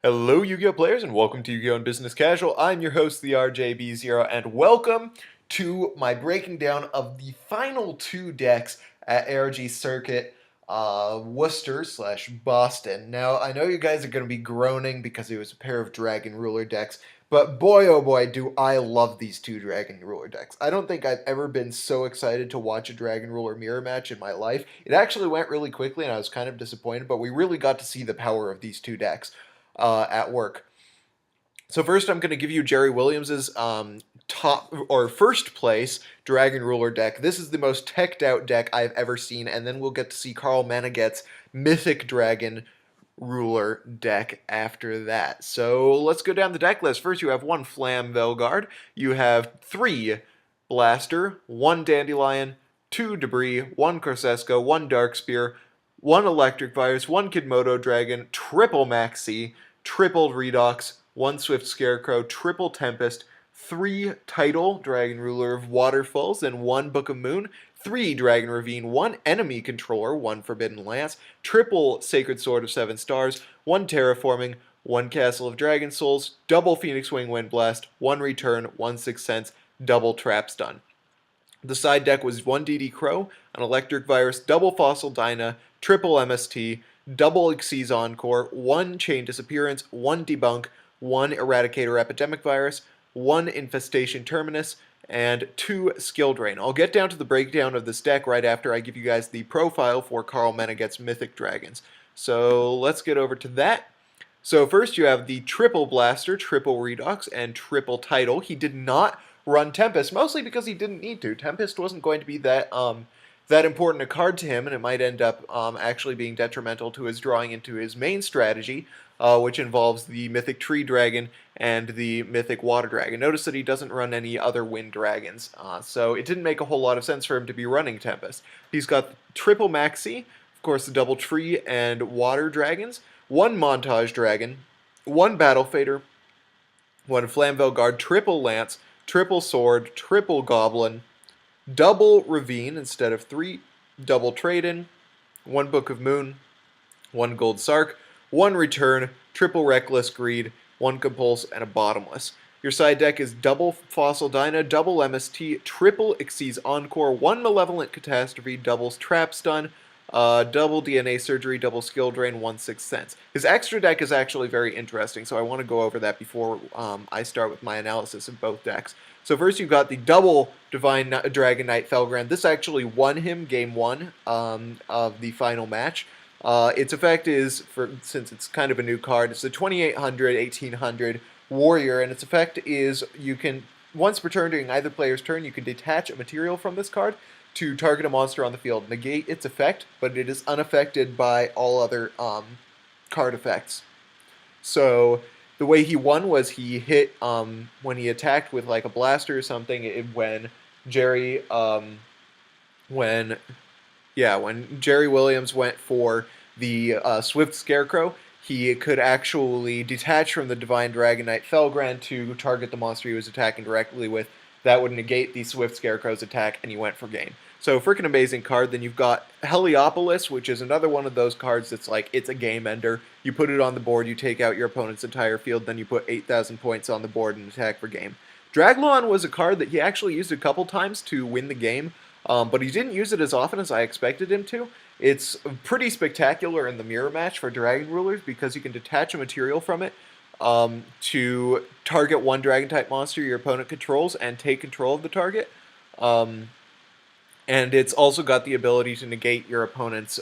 Hello, Yu-Gi-Oh players, and welcome to Yu-Gi-Oh! Business Casual. I'm your host, the RJB0, and welcome to my breaking down of the final two decks at ARG Circuit, Worcester slash Boston. Now, I know you guys are going to be groaning because it was a pair of Dragon Ruler decks, but boy oh boy do I love these two Dragon Ruler decks. I don't think I've ever been so excited to watch a Dragon Ruler mirror match in my life. It actually went really quickly and I was kind of disappointed, but we really got to see the power of these two decks at work. So first, I'm going to give you Jerry Williams's top or first place Dragon Ruler deck. This is the most teched out deck I've ever seen, and then we'll get to see Carl Manigat's Mythic Dragon Ruler deck after that. So let's go down the deck list. First, you have one Flam Velguard, you have three Blaster, one Dandelion, two Debris, one Corsesco, one Dark Spear, one Electric Virus, one Kidmodo Dragon, triple Maxi, triple Redox, one Swift Scarecrow, triple Tempest, three Title, Dragon Ruler of Waterfalls, and one Book of Moon, three Dragon Ravine, one Enemy Controller, one Forbidden Lance, triple Sacred Sword of Seven Stars, one Terraforming, one Castle of Dragon Souls, double Phoenix Wing Wind Blast, one Return, one Sixth Sense, double Trap Stun. The side deck was one DD Crow, an Electric Virus, double Fossil Dyna, triple MST, double Xyz Encore, one Chain Disappearance, one Debunk, one Eradicator Epidemic Virus, one Infestation Terminus, and two Skill Drain. I'll get down to the breakdown of this deck right after I give you guys the profile for Carl Manigat's Mythic Dragons. So let's get over to that. So first you have the triple Blaster, triple Redox, and triple Title. He did not run Tempest, mostly because he didn't need to. Tempest wasn't going to be that important a card to him, and it might end up actually being detrimental to his drawing into his main strategy, which involves the Mythic Tree Dragon and the Mythic Water Dragon. Notice that he doesn't run any other Wind Dragons, so it didn't make a whole lot of sense for him to be running Tempest. He's got triple Maxi, of course the double Tree and Water Dragons, one Montage Dragon, one Battle Fader, one Flam Velguard, triple Lance, triple Sword, triple Goblin, double Ravine instead of three, double Trade-In, one Book of Moon, one Gold Sark, one Return, triple Reckless Greed, one Compulse, and a Bottomless. Your side deck is double Fossil Dyna, double MST, triple Xyz Encore, one Malevolent Catastrophe, double Trap Stun, double DNA Surgery, double Skill Drain, one Sixth Sense. His extra deck is actually very interesting, so I want to go over that before I start with my analysis of both decks. So first you've got the double Divine Dragon Knight Felgrand. This actually won him game one of the final match. Its effect is, since it's kind of a new card, it's a 2800, 1800 warrior, and its effect is you can, once per turn during either player's turn, you can detach a material from this card to target a monster on the field, negate its effect, but it is unaffected by all other card effects. So the way he won was he hit when he attacked with like a blaster or something. When Jerry Williams went for the Swift Scarecrow, he could actually detach from the Divine Dragon Knight Felgrand to target the monster he was attacking directly with. That would negate the Swift Scarecrow's attack, and he went for game. So freaking amazing card. Then you've got Heliopolis, which is another one of those cards that's like, it's a game ender. You put it on the board, you take out your opponent's entire field, then you put 8,000 points on the board and attack for game. Draglon was a card that he actually used a couple times to win the game, but he didn't use it as often as I expected him to. It's pretty spectacular in the mirror match for Dragon Rulers because you can detach a material from it to target one Dragon-type monster your opponent controls and take control of the target. And it's also got the ability to negate your opponent's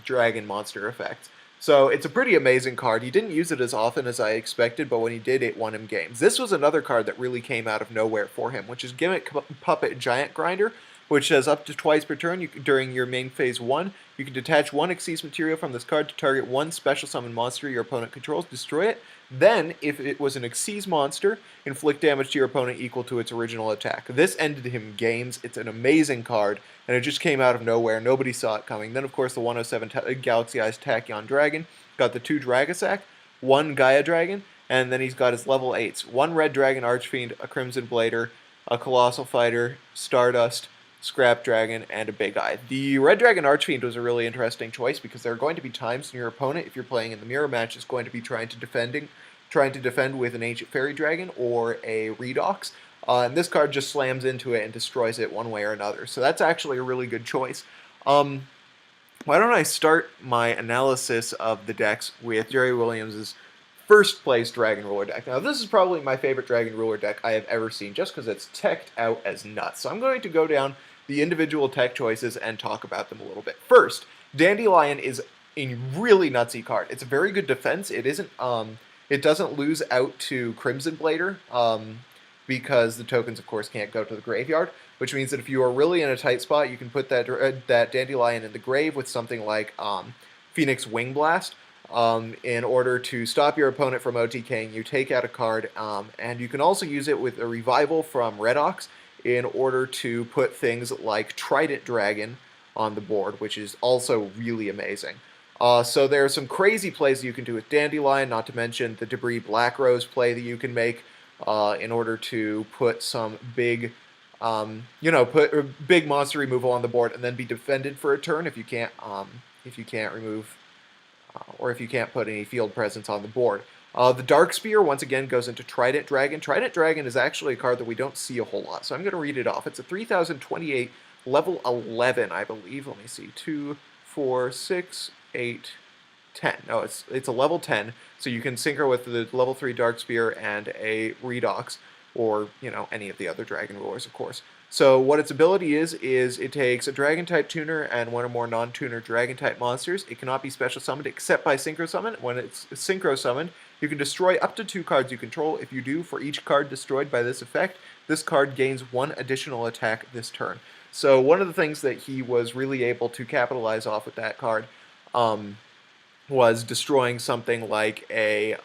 dragon monster effect. So it's a pretty amazing card. He didn't use it as often as I expected, but when he did, it won him games. This was another card that really came out of nowhere for him, which is Gimmick Puppet Giant Grinder, which says up to twice per turn during your main phase 1, you can detach one Xyz material from this card to target one special summon monster your opponent controls, destroy it. Then, if it was an Xyz monster, inflict damage to your opponent equal to its original attack. This ended him games. It's an amazing card, and it just came out of nowhere. Nobody saw it coming. Then, of course, the 107 Galaxy Eyes Tachyon Dragon got the 2 Dragasac, 1 Gaia Dragon, and then he's got his level 8s. 1 Red Dragon Archfiend, a Crimson Blader, a Colossal Fighter, Stardust, Scrap Dragon, and a Big Eye. The Red Dragon Archfiend was a really interesting choice because there are going to be times when your opponent, if you're playing in the mirror match, is going to be trying to defend with an Ancient Fairy Dragon or a Redox. And this card just slams into it and destroys it one way or another. So that's actually a really good choice. Why don't I start my analysis of the decks with Jerry Williams' first place Dragon Ruler deck. Now, this is probably my favorite Dragon Ruler deck I have ever seen, just because it's teched out as nuts. So I'm going to go down the individual tech choices and talk about them a little bit. First, Dandelion is a really nutsy card. It's a very good defense. It isn't. It doesn't lose out to Crimson Blader, because the tokens, of course, can't go to the graveyard, which means that if you are really in a tight spot, you can put that Dandelion in the grave with something like Phoenix Wing Blast. In order to stop your opponent from OTKing, you take out a card, and you can also use it with a Revival from Redox in order to put things like Trident Dragon on the board, which is also really amazing. So there are some crazy plays you can do with Dandelion, not to mention the Debris Black Rose play that you can make in order to put some big, put big monster removal on the board and then be defended for a turn if you can't remove, or if you can't put any field presence on the board. The Dark Spear, once again, goes into Trident Dragon. Trident Dragon is actually a card that we don't see a whole lot, so I'm going to read it off. It's a 3028, level 11, I believe. Let me see. 2, 4, 6, 8, 10. No, it's a level 10, so you can synchro with the level 3 Dark Spear and a Redox, or, any of the other Dragon Rulers, of course. So what its ability is it takes a Dragon-type tuner and one or more non-tuner Dragon-type monsters. It cannot be special summoned except by Synchro Summon. When it's Synchro Summoned, you can destroy up to 2 cards you control. If you do, for each card destroyed by this effect, this card gains 1 additional attack this turn. So one of the things that he was really able to capitalize off with that card was destroying something like a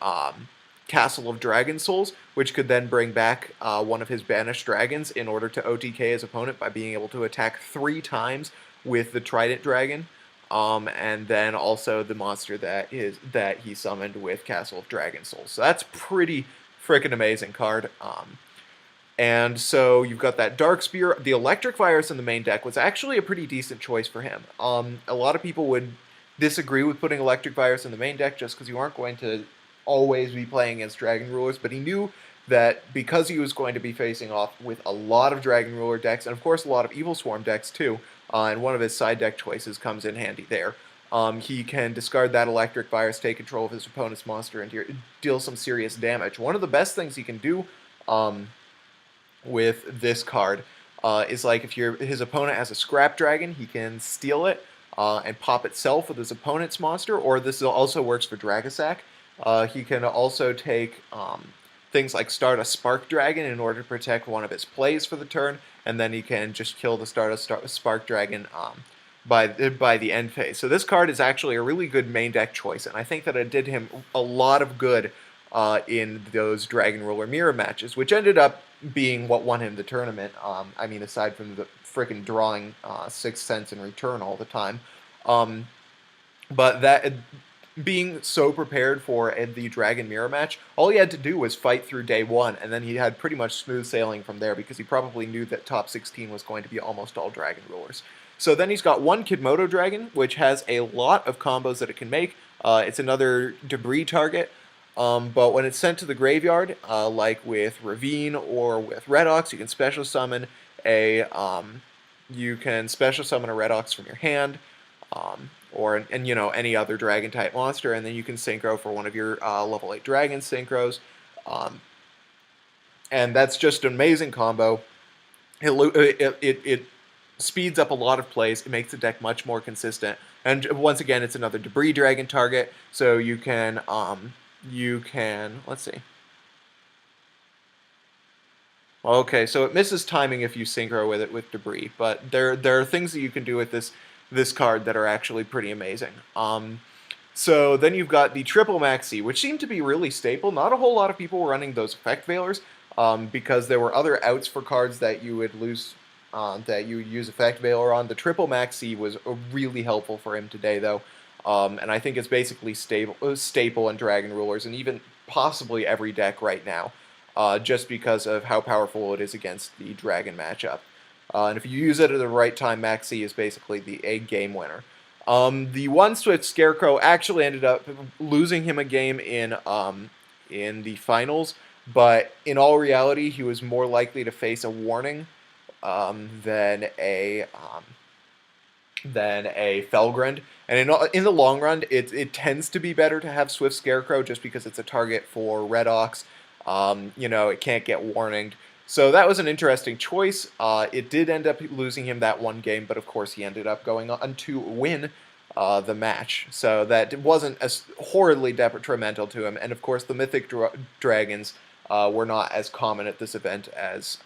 Castle of Dragon Souls, which could then bring back one of his banished dragons in order to OTK his opponent by being able to attack 3 times with the Trident Dragon, and then also the monster that he summoned with Castle of Dragon Souls. So that's pretty freaking amazing card. And so you've got that Dark Spear. The Electric Virus in the main deck was actually a pretty decent choice for him. A lot of people would disagree with putting Electric Virus in the main deck just because you aren't going to always be playing against Dragon Rulers, but he knew that because he was going to be facing off with a lot of Dragon Ruler decks, and of course a lot of Evil Swarm decks too, and one of his side deck choices comes in handy there. He can discard that Electric Virus, take control of his opponent's monster, and deal some serious damage. One of the best things he can do with this card is, like, if his opponent has a Scrap Dragon, he can steal it and pop itself with his opponent's monster, or this also works for Dragasack. He can also take things like Stardust Spark Dragon in order to protect one of his plays for the turn, and then he can just kill the Stardust Spark Dragon by the end phase. So this card is actually a really good main deck choice, and I think that it did him a lot of good in those Dragon Ruler mirror matches, which ended up being what won him the tournament. I mean, aside from the frickin' drawing 6 cents in return all the time. But that... being so prepared for the Dragon Mirror match, all he had to do was fight through day 1, and then he had pretty much smooth sailing from there because he probably knew that top 16 was going to be almost all Dragon Rulers. So then he's got one Kidmodo Dragon, which has a lot of combos that it can make. It's another debris target, but when it's sent to the graveyard, like with Ravine or with Redox, you can special summon a Redox from your hand. Or any other dragon type monster, and then you can synchro for one of your level 8 dragon synchros, and that's just an amazing combo. It speeds up a lot of plays. It makes the deck much more consistent, and once again, it's another debris dragon target. So you can let's see. Okay, so it misses timing if you synchro with it with debris, but there are things that you can do with this card that are actually pretty amazing. So then you've got the Triple Maxi, which seemed to be really staple. Not a whole lot of people were running those Effect Veilers because there were other outs for cards that you would lose, that you would use Effect Veiler on. The Triple Maxi was really helpful for him today, though, and I think it's basically staple in Dragon Rulers and even possibly every deck right now, just because of how powerful it is against the Dragon matchup. And if you use it at the right time, Max C is basically a game winner. The one Swift Scarecrow actually ended up losing him a game in the finals, but in all reality, he was more likely to face a warning than a Felgrand. And in the long run, it tends to be better to have Swift Scarecrow just because it's a target for Red Ox. It can't get warninged. So that was an interesting choice. It did end up losing him that one game, but of course he ended up going on to win the match. So that wasn't as horridly detrimental to him. And of course the Mythic Dragons were not as common at this event as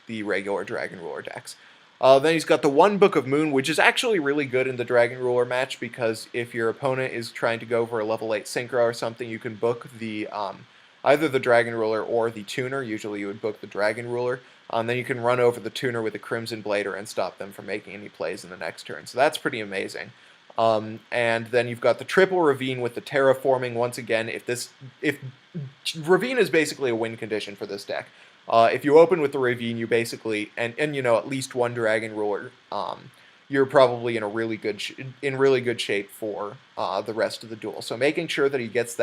the regular Dragon Ruler decks. Then he's got the one Book of Moon, which is actually really good in the Dragon Ruler match because if your opponent is trying to go for a level 8 Synchro or something, you can book the either the Dragon Ruler or the Tuner. Usually you would book the Dragon Ruler. Then you can run over the Tuner with a Crimson Blader and stop them from making any plays in the next turn. So that's pretty amazing. And then you've got the triple Ravine with the Terraforming. Once again, if Ravine is basically a win condition for this deck. If you open with the Ravine, you basically and at least one Dragon Ruler, you're probably in really good shape for the rest of the duel. So making sure that he gets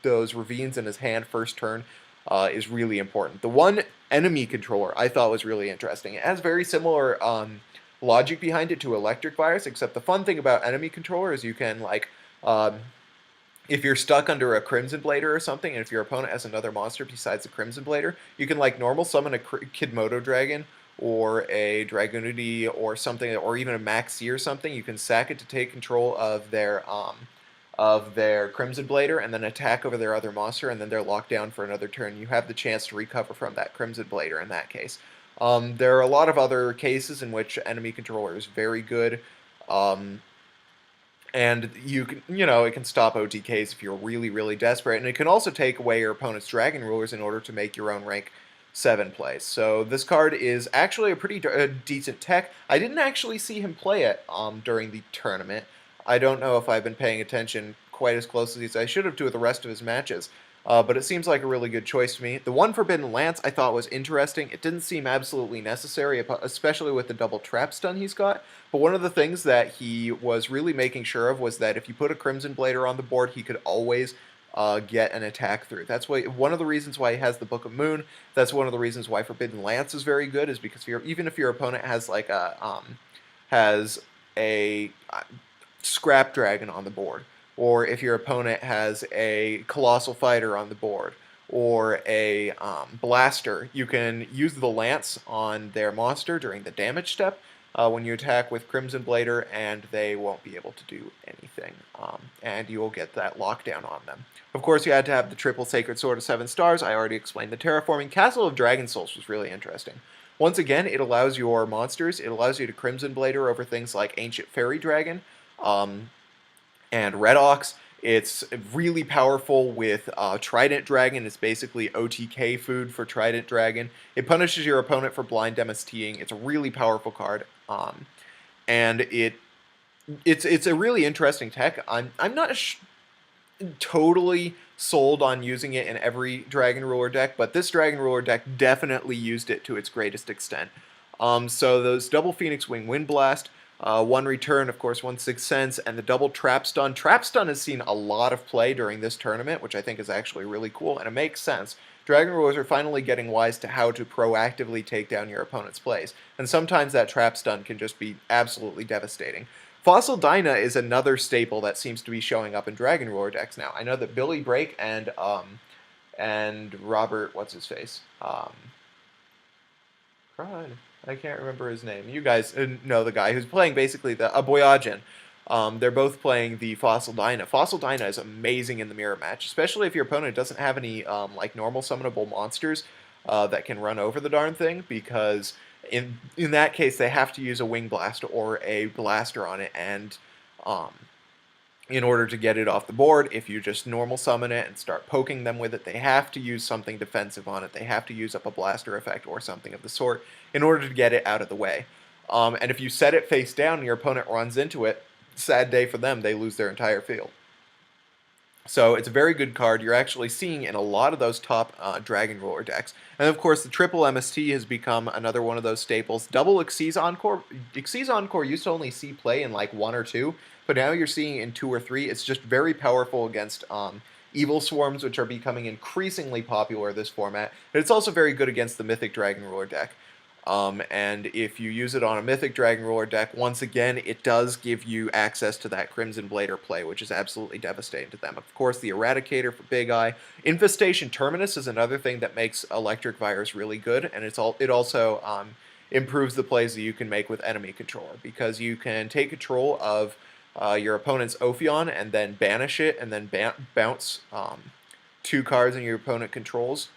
those Ravines in his hand first turn is really important. The one enemy controller I thought was really interesting. It has very similar logic behind it to Electric Virus, except the fun thing about enemy controller is you can if you're stuck under a Crimson Blader or something, and if your opponent has another monster besides the Crimson Blader, you can normal summon a Kidmodo Dragon or a Dragoonity or something, or even a Max C or something. You can sack it to take control of their Crimson Blader and then attack over their other monster, and then they're locked down for another turn. You have the chance to recover from that Crimson Blader in that case. There are a lot of other cases in which enemy controller is very good. And you can, it can stop OTKs if you're really, really desperate. And it can also take away your opponent's Dragon Rulers in order to make your own rank 7 plays. So this card is actually a pretty decent tech. I didn't actually see him play it during the tournament. I don't know if I've been paying attention quite as closely as I should have to the rest of his matches. But it seems like a really good choice to me. The one Forbidden Lance I thought was interesting. It didn't seem absolutely necessary, especially with the double trap stun he's got. But one of the things that he was really making sure of was that if you put a Crimson Blader on the board, he could always get an attack through. That's one of the reasons why he has the Book of Moon. That's one of the reasons why Forbidden Lance is very good, is because even if your opponent has a Scrap Dragon on the board, or if your opponent has a Colossal Fighter on the board, or a Blaster, you can use the Lance on their monster during the damage step when you attack with Crimson Blader, and they won't be able to do anything, and you will get that lockdown on them. Of course, you had to have the triple Sacred Sword of 7 stars. I already explained the Terraforming. Castle of Dragon Souls was really interesting. Once again, it allows your monsters, it allows you to Crimson Blader over things like Ancient Fairy Dragon, and Red Ox. It's really powerful with Trident Dragon. It's basically OTK food for Trident Dragon. It punishes your opponent for blind MSTing. It's a really powerful card, and it's a really interesting tech. I'm not totally sold on using it in every Dragon Ruler deck, but this Dragon Ruler deck definitely used it to its greatest extent. So those double Phoenix Wing Wind Blast, one return, of course, 1 Sixth Sense, and the double Trap Stun. Trap Stun has seen a lot of play during this tournament, which I think is actually really cool, and it makes sense. Dragon Rulers are finally getting wise to how to proactively take down your opponent's plays, and sometimes that Trap Stun can just be absolutely devastating. Fossil Dyna is another staple that seems to be showing up in Dragon Ruler decks now. I know that Billy Break and Robert, what's his face? I can't remember his name. You guys know the guy who's playing basically the Boyajin. They're both playing the Fossil Dyna. Fossil Dyna is amazing in the mirror match, especially if your opponent doesn't have any normal summonable monsters that can run over the darn thing, because in that case they have to use a Wing Blast or a Blaster on it, and in order to get it off the board, if you just normal summon it and start poking them with it, they have to use something defensive on it. They have to use up a Blaster effect or something of the sort in order to get it out of the way. And if you set it face down and your opponent runs into it, sad day for them, they lose their entire field. So it's a very good card. You're actually seeing in a lot of those top Dragon Ruler decks. And of course, the triple MST has become another one of those staples. Double Xyz Encore. Xyz Encore used to only see play in like 1 or 2, but now you're seeing it in 2 or 3. It's just very powerful against Evil Swarms, which are becoming increasingly popular this format. But it's also very good against the Mythic Dragon Ruler deck. And if you use it on a Mythic Dragon Ruler deck, once again, it does give you access to that Crimson Blader play, which is absolutely devastating to them. Of course, the Eradicator for Big Eye. Infestation Terminus is another thing that makes Electric Virus really good, and it also improves the plays that you can make with enemy controller, because you can take control of your opponent's Ophion and then banish it, and then bounce 2 cards in your opponent controls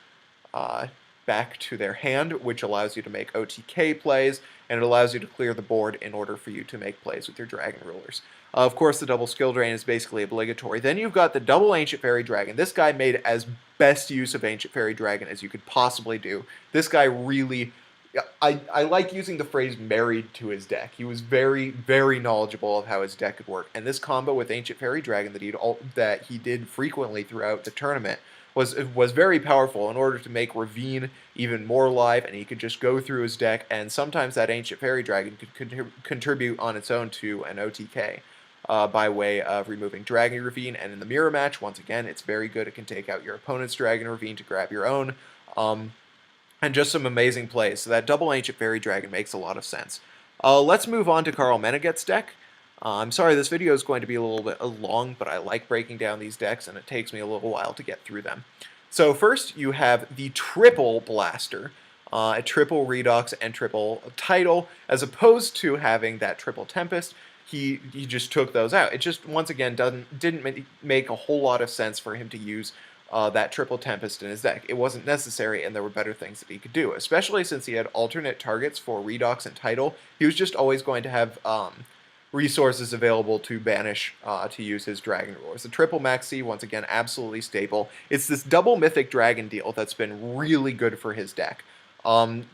back to their hand, which allows you to make OTK plays, and it allows you to clear the board in order for you to make plays with your Dragon Rulers. Of course, the double skill drain is basically obligatory. Then you've got the double Ancient Fairy Dragon. This guy made as best use of Ancient Fairy Dragon as you could possibly do. This guy really... I like using the phrase married to his deck. He was very, very knowledgeable of how his deck could work. And this combo with Ancient Fairy Dragon that he did frequently throughout the tournament was very powerful in order to make Ravine even more live, and he could just go through his deck, and sometimes that Ancient Fairy Dragon could contribute on its own to an OTK by way of removing Dragon Ravine. And in the mirror match, once again, it's very good. It can take out your opponent's Dragon Ravine to grab your own, and just some amazing plays. So that double Ancient Fairy Dragon makes a lot of sense. Let's move on to Carl Manigat's deck. I'm sorry, this video is going to be a little bit long, but I like breaking down these decks, and it takes me a little while to get through them. So first, you have the triple Blaster, a triple Redox and triple Tidal, as opposed to having that triple Tempest. He just took those out. It just, once again, didn't make a whole lot of sense for him to use that triple Tempest in his deck. It wasn't necessary, and there were better things that he could do, especially since he had alternate targets for Redox and Tidal. He was just always going to have resources available to banish to use his Dragon Rulers. The triple Maxi, once again, absolutely stable. It's this double Mythic Dragon deal that's been really good for his deck.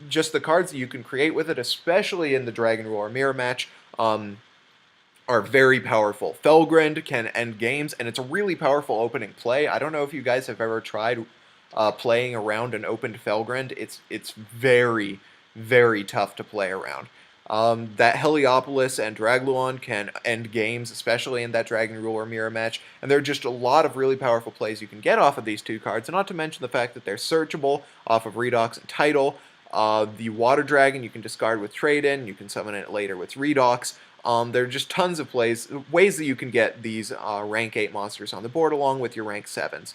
Just the cards that you can create with it, especially in the Dragon Ruler mirror match, are very powerful. Felgrind can end games, and it's a really powerful opening play. I don't know if you guys have ever tried playing around an opened Felgrind. It's very, very tough to play around. That Heliopolis and Dragluon can end games, especially in that Dragon Ruler mirror match, and there are just a lot of really powerful plays you can get off of these 2 cards, and not to mention the fact that they're searchable off of Redox and Tidal. The Water Dragon you can discard with Trade-In, you can summon it later with Redox. There are just tons of ways that you can get these rank 8 monsters on the board along with your rank 7s.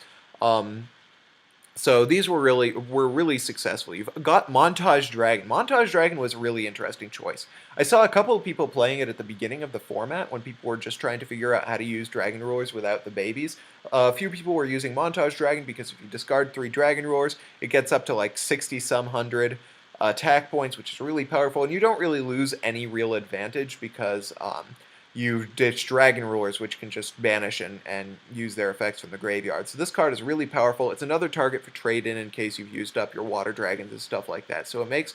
So these were really successful. You've got Montage Dragon. Montage Dragon was a really interesting choice. I saw a couple of people playing it at the beginning of the format when people were just trying to figure out how to use Dragon Rulers without the babies. A few people were using Montage Dragon because if you discard 3 Dragon Rulers, it gets up to like 60-some hundred attack points, which is really powerful, and you don't really lose any real advantage because you ditch Dragon Rulers, which can just banish and use their effects from the graveyard. So this card is really powerful. It's another target for trade-in in case you've used up your Water Dragons and stuff like that. So it makes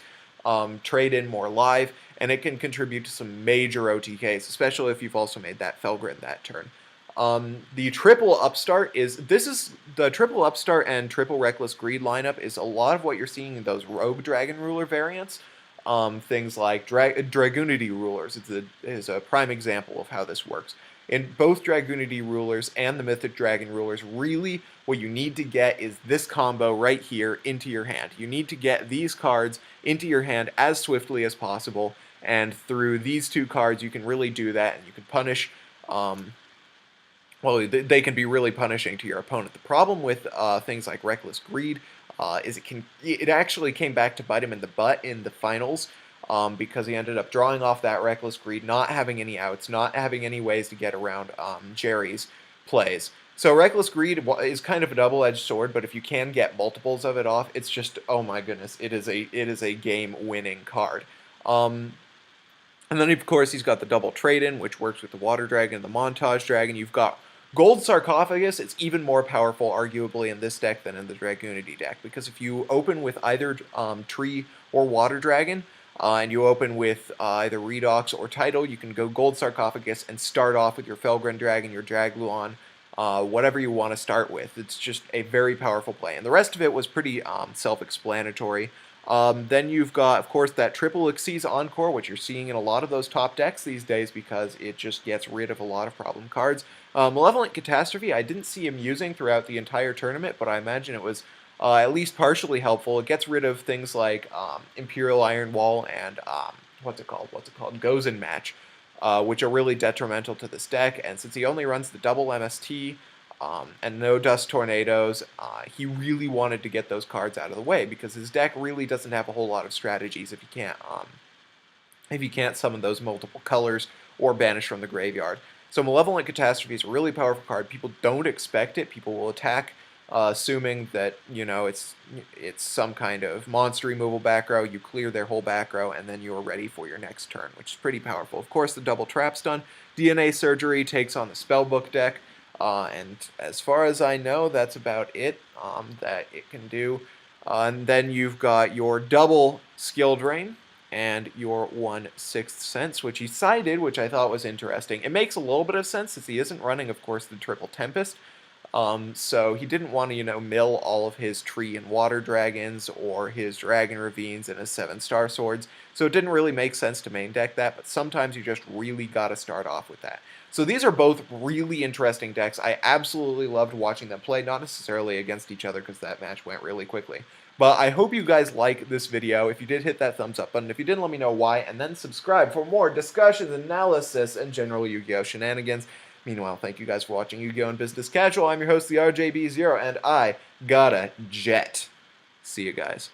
trade-in more live, and it can contribute to some major OTKs, especially if you've also made that Felgrind that turn. The triple Upstart the triple Upstart and triple Reckless Greed lineup is a lot of what you're seeing in those Rogue Dragon Ruler variants. Things like Dragoonity Rulers is a prime example of how this works. In both Dragoonity Rulers and the Mythic Dragon Rulers, really what you need to get is this combo right here into your hand. You need to get these cards into your hand as swiftly as possible, and through these 2 cards you can really do that, and you can punish... well, they can be really punishing to your opponent. The problem with things like Reckless Greed is it actually came back to bite him in the butt in the finals because he ended up drawing off that Reckless Greed, not having any outs, not having any ways to get around Jerry's plays. So Reckless Greed is kind of a double-edged sword, but if you can get multiples of it off, it's just, oh my goodness, it is a game-winning card. And then, of course, he's got the double trade-in, which works with the Water Dragon and the Montage Dragon. You've got Gold Sarcophagus. It's even more powerful, arguably, in this deck than in the Dragoonity deck, because if you open with either Tree or Water Dragon, and you open with either Redox or Tidal, you can go Gold Sarcophagus and start off with your Felgrind Dragon, your Dragluon, whatever you want to start with. It's just a very powerful play. And the rest of it was pretty self-explanatory. Then you've got, of course, that triple Xyz Encore, which you're seeing in a lot of those top decks these days because it just gets rid of a lot of problem cards. Malevolent Catastrophe, I didn't see him using throughout the entire tournament, but I imagine it was at least partially helpful. It gets rid of things like Imperial Iron Wall and what's it called? Gozen Match, which are really detrimental to this deck. And since he only runs the double MST and no Dust Tornadoes, he really wanted to get those cards out of the way because his deck really doesn't have a whole lot of strategies if you can't summon those multiple colors or banish from the graveyard. So Malevolent Catastrophe is a really powerful card. People don't expect it. People will attack assuming that, you know, it's some kind of monster removal back row. You clear their whole back row, and then you're ready for your next turn, which is pretty powerful. Of course, the double trap stun. DNA Surgery takes on the Spellbook deck, and as far as I know, that's about it that it can do. And then you've got your double Skill Drain and your 1/6 Sense, which he cited, which I thought was interesting. It makes a little bit of sense since he isn't running, of course, the Triple Tempest. So he didn't want to, you know, mill all of his tree and water dragons or his dragon ravines and his 7-star swords. So it didn't really make sense to main deck that, but sometimes you just really got to start off with that. So these are both really interesting decks. I absolutely loved watching them play, not necessarily against each other because that match went really quickly. But I hope you guys like this video. If you did, hit that thumbs up button. If you didn't, let me know why, and then subscribe for more discussions, analysis, and general Yu-Gi-Oh! Shenanigans. Meanwhile, thank you guys for watching Yu-Gi-Oh! And Business Casual. I'm your host, the RJB0, and I gotta jet. See you guys.